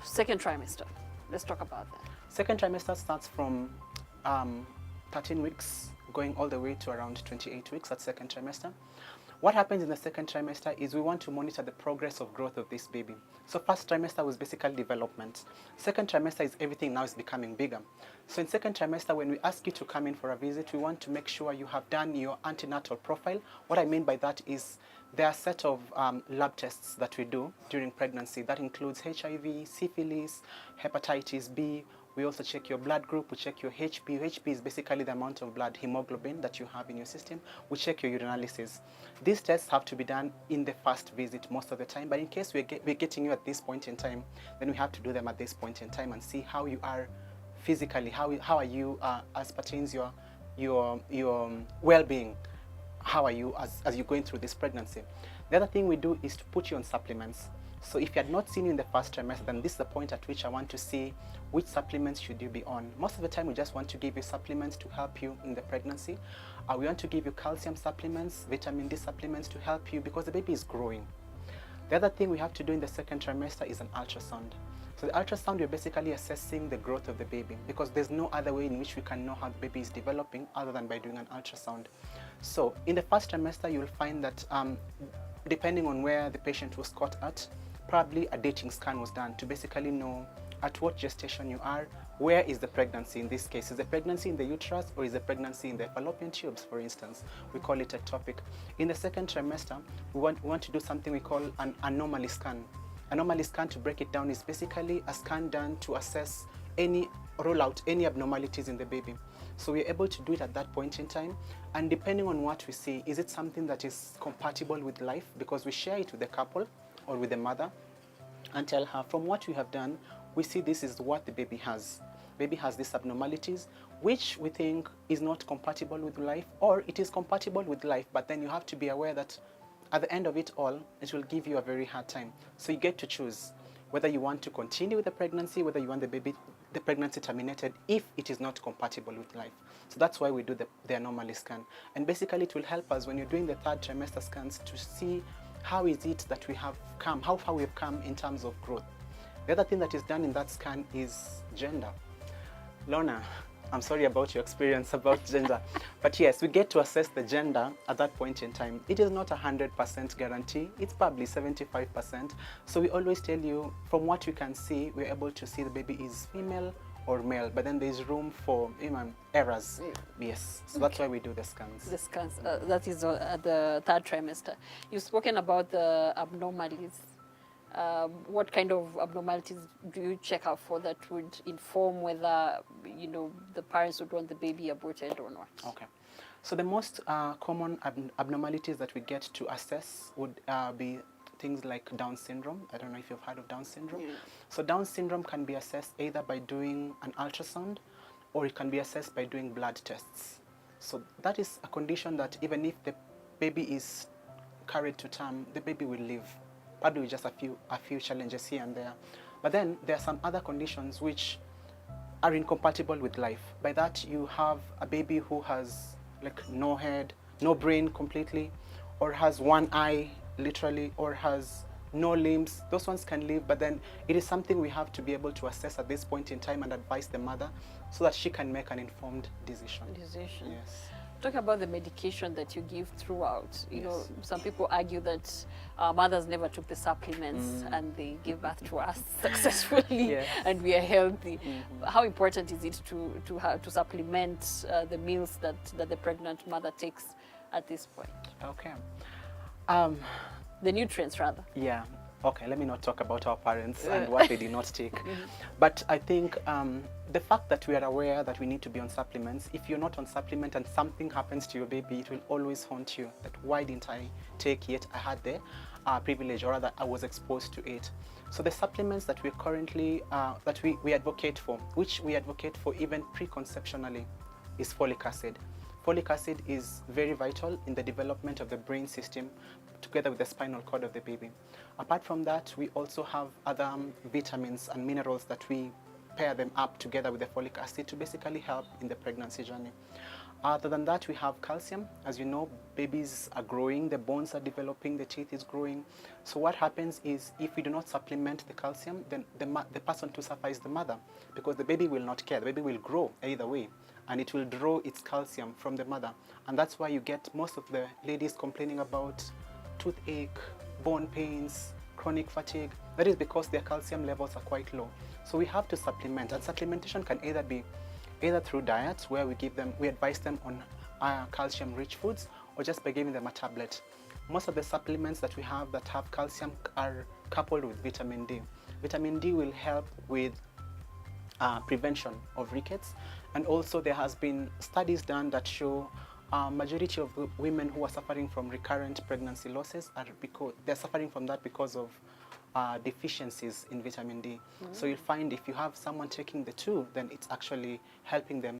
second trimester. Let's talk about that. Second trimester starts from 13 weeks going all the way to around 28 weeks at second trimester. What happens in the second trimester is we want to monitor the progress of growth of this baby. So first trimester was basically development. Second trimester is everything now is becoming bigger. So in second trimester, when we ask you to come in for a visit, we want to make sure you have done your antenatal profile. What I mean by that is there are a set of lab tests that we do during pregnancy. That includes HIV, syphilis, hepatitis B. We also check your blood group, we check your HP. HP is basically the amount of blood hemoglobin that you have in your system. We check your urinalysis. These tests have to be done in the first visit most of the time, but in case we're getting you at this point in time, then we have to do them at this point in time and see how you are physically, how are you as pertains your well-being, how are you as you're going through this pregnancy. The other thing we do is to put you on supplements. So if you had not seen you in the first trimester, then this is the point at which I want to see which supplements should you be on. Most of the time, we just want to give you supplements to help you in the pregnancy. We want to give you calcium supplements, vitamin D supplements to help you because the baby is growing. The other thing we have to do in the second trimester is an ultrasound. So the ultrasound, we're basically assessing the growth of the baby because there's no other way in which we can know how the baby is developing other than by doing an ultrasound. So in the first trimester, you'll find that depending on where the patient was caught at, probably a dating scan was done to basically know at what gestation you are, where is the pregnancy in this case. Is the pregnancy in the uterus or is the pregnancy in the fallopian tubes, for instance? We call it ectopic. In the second trimester, we want to do something we call an anomaly scan. Anomaly scan, to break it down, is basically a scan done to assess rule out any abnormalities in the baby. So we're able to do it at that point in time, and depending on what we see, is it something that is compatible with life, because we share it with the couple or with the mother and tell her, from what we have done, we see this is what the baby has. Baby has these abnormalities, which we think is not compatible with life, or it is compatible with life, but then you have to be aware that at the end of it all, it will give you a very hard time. So you get to choose whether you want to continue with the pregnancy, whether you want the pregnancy terminated if it is not compatible with life. So that's why we do the anomaly scan. And basically it will help us when you're doing the third trimester scans to see how is it that we have come, how far we have come in terms of growth. The other thing that is done in that scan is gender. Lorna, I'm sorry about your experience about gender, but yes, we get to assess the gender at that point in time. It is not 100% guarantee, it's probably 75%. So we always tell you, from what we can see, we're able to see the baby is female or male, but then there's room for errors. Yes, so that's why we do the scans. The scans, that is at the third trimester. You've spoken about the abnormalities. What kind of abnormalities do you check out for that would inform whether, the parents would want the baby aborted or not? Okay. So the most common abnormalities that we get to assess would be things like Down syndrome. I don't know if you've heard of Down syndrome. Yeah. So Down syndrome can be assessed either by doing an ultrasound or it can be assessed by doing blood tests. So that is a condition that even if the baby is carried to term, the baby will live. Probably with just a few challenges here and there. But then there are some other conditions which are incompatible with life. By that, you have a baby who has like no head, no brain completely, or has one eye literally, or has no limbs. Those ones can live, but then it is something we have to be able to assess at this point in time and advise the mother so that she can make an informed decision. Yes. Talk about the medication that you give throughout. You know, Yes. some people argue that mothers never took the supplements and they give birth to us successfully. Yes. And we are healthy. How important is it to supplement the meals that the pregnant mother takes at this point? Okay. The nutrients, rather. Yeah. Okay, let me not talk about our parents and what they did not take. But I think the fact that we are aware that we need to be on supplements, if you're not on supplement and something happens to your baby, it will always haunt you. That why didn't I take it? I had the privilege, or rather I was exposed to it. So the supplements that we currently, that we advocate for, which we advocate for even preconceptionally, is folic acid. Folic acid is very vital in the development of the brain system together with the spinal cord of the baby. Apart from that, we also have other vitamins and minerals that we pair them up together with the folic acid to basically help in the pregnancy journey. Other than that, we have calcium. As you know, babies are growing, the bones are developing, the teeth is growing. So what happens is, if we do not supplement the calcium, then the person to suffer is the mother, because the baby will not care. The baby will grow either way, and it will draw its calcium from the mother. And that's why you get most of the ladies complaining about toothache, bone pains, chronic fatigue. That is because their calcium levels are quite low. So we have to supplement, and supplementation can either be through diets, where we advise them on calcium-rich foods, or just by giving them a tablet. Most of the supplements that we have that have calcium are coupled with vitamin D. Vitamin D will help with prevention of rickets, and also there has been studies done that show majority of women who are suffering from recurrent pregnancy losses they're suffering from that because of deficiencies in vitamin D. So you'll find if you have someone taking the two, then it's actually helping them